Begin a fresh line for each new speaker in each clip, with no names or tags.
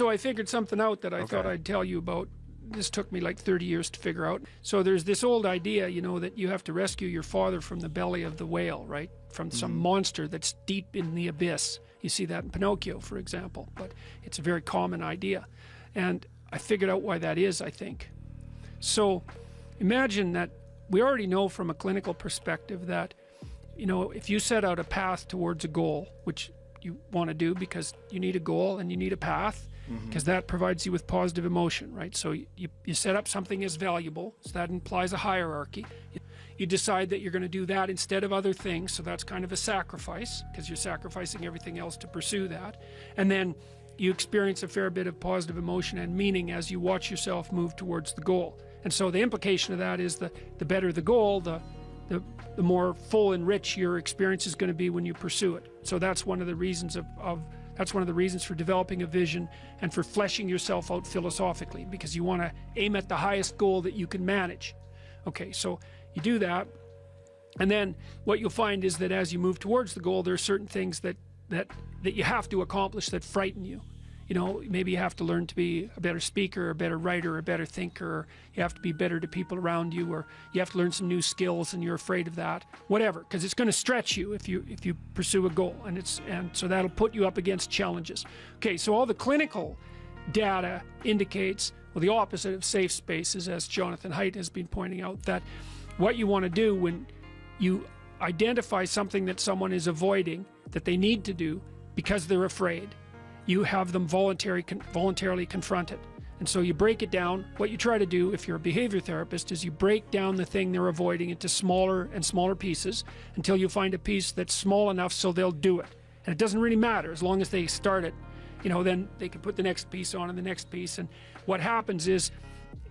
So I figured something out that I thought I'd tell you about. This took me like 30 years to figure out. So there's this old idea, you know, that you have to rescue your father from the belly of the whale, right? From some monster that's deep in the abyss. You see that in Pinocchio, for example, but it's a very common idea. And I figured out why that is, I think. So imagine that we already know from a clinical perspective that, you know, if you set out a path towards a goal, which you want to do because you need a goal and you need a path, because that provides you with positive emotion, right? So you set up something as valuable, so that implies a hierarchy. You decide that you're going to do that instead of other things, so that's kind of a sacrifice, because you're sacrificing everything else to pursue that. And then you experience a fair bit of positive emotion and meaning as you watch yourself move towards the goal. And so the implication of that is the better the goal, the more full and rich your experience is going to be when you pursue it. So that's one of the reasons that's one of the reasons for developing a vision and for fleshing yourself out philosophically, because you want to aim at the highest goal that you can manage. Okay, so you do that, and then what you'll find is that as you move towards the goal, there are certain things that you have to accomplish that frighten you. You know, maybe you have to learn to be a better speaker, a better writer, a better thinker, or you have to be better to people around you, or you have to learn some new skills and you're afraid of that, whatever, because it's going to stretch you if you pursue a goal, and so that'll put you up against challenges. Okay, so all the clinical data indicates, well, the opposite of safe spaces, as Jonathan Haidt has been pointing out, that what you want to do when you identify something that someone is avoiding that they need to do because they're afraid, you have them voluntarily confront it. And so you break it down. What you try to do if you're a behavior therapist is you break down the thing they're avoiding into smaller and smaller pieces until you find a piece that's small enough so they'll do it. And it doesn't really matter as long as they start it, you know, then they can put the next piece on and the next piece. And what happens is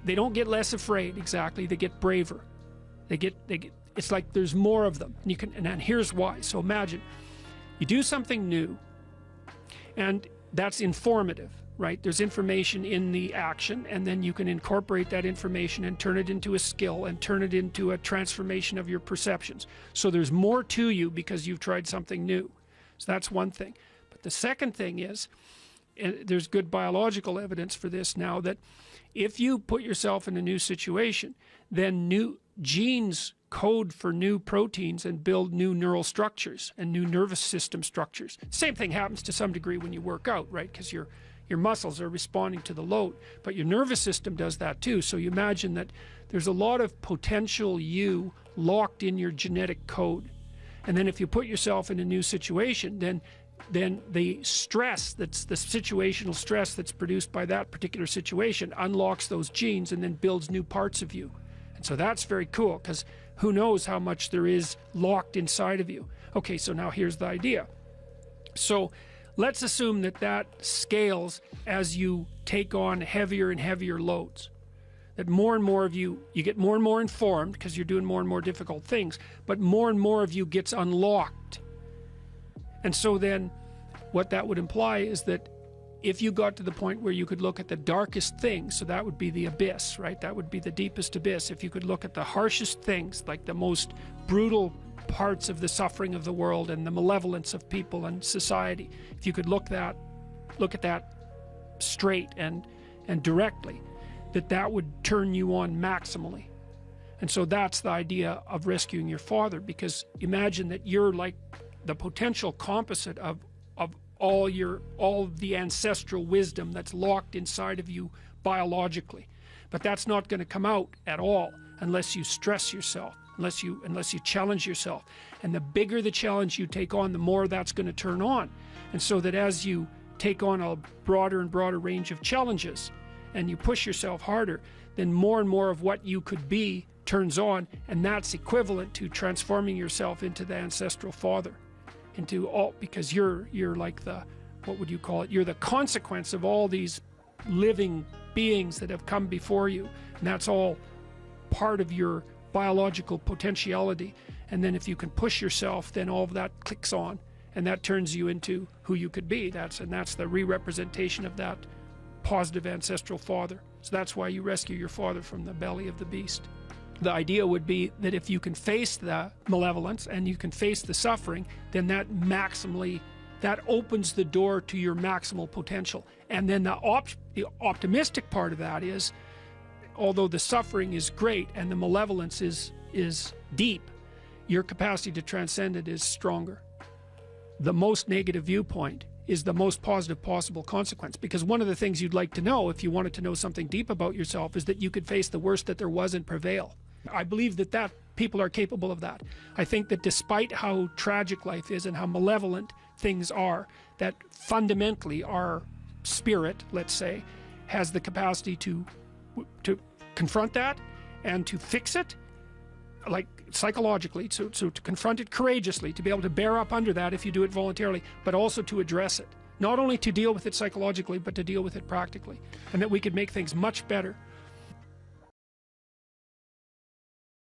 they don't get less afraid, exactly, they get braver. They get it's like there's more of them. And here's why. So imagine you do something new, and that's informative, right? There's information in the action, and then you can incorporate that information and turn it into a skill and turn it into a transformation of your perceptions. So there's more to you because you've tried something new. So that's one thing. But the second thing is, and there's good biological evidence for this now, that if you put yourself in a new situation, then new genes code for new proteins and build new neural structures and new nervous system structures. Same thing happens to some degree when you work out, right? Because your muscles are responding to the load, but your nervous system does that too. So you imagine that there's a lot of potential you locked in your genetic code. And then if you put yourself in a new situation, then the stress, that's the situational stress that's produced by that particular situation, unlocks those genes and then builds new parts of you. And so that's very cool, because who knows how much there is locked inside of you. Okay, so now here's the idea. So let's assume that scales as you take on heavier and heavier loads. That more and more of you get more and more informed because you're doing more and more difficult things, but more and more of you gets unlocked. And so then what that would imply is that if you got to the point where you could look at the darkest things, so that would be the abyss, right? That would be the deepest abyss. If you could look at the harshest things, like the most brutal parts of the suffering of the world and the malevolence of people and society, if you could look at that straight and directly, that would turn you on maximally. And so that's the idea of rescuing your father, because imagine that you're like the potential composite of all the ancestral wisdom that's locked inside of you biologically. But that's not going to come out at all unless you stress yourself, unless you challenge yourself. And the bigger the challenge you take on, the more that's going to turn on. And so that as you take on a broader and broader range of challenges and you push yourself harder, then more and more of what you could be turns on, and that's equivalent to transforming yourself into the ancestral father. Because you're like what would you call it? You're the consequence of all these living beings that have come before you, and that's all part of your biological potentiality. And then if you can push yourself, then all of that clicks on, and that turns you into who you could be. That's the re-representation of that positive ancestral father. So that's why you rescue your father from the belly of the beast. The idea would be that if you can face the malevolence and you can face the suffering, then that maximally that opens the door to your maximal potential. And then the optimistic part of that is, although the suffering is great and the malevolence is deep, your capacity to transcend it is stronger. The most negative viewpoint is the most positive possible consequence, because one of the things you'd like to know, if you wanted to know something deep about yourself, is that you could face the worst that there was and prevail. I believe that people are capable of that. I think that despite how tragic life is and how malevolent things are, that fundamentally our spirit, let's say, has the capacity to confront that and to fix it, like psychologically, so to confront it courageously, to be able to bear up under that if you do it voluntarily, but also to address it. Not only to deal with it psychologically, but to deal with it practically. And that we could make things much better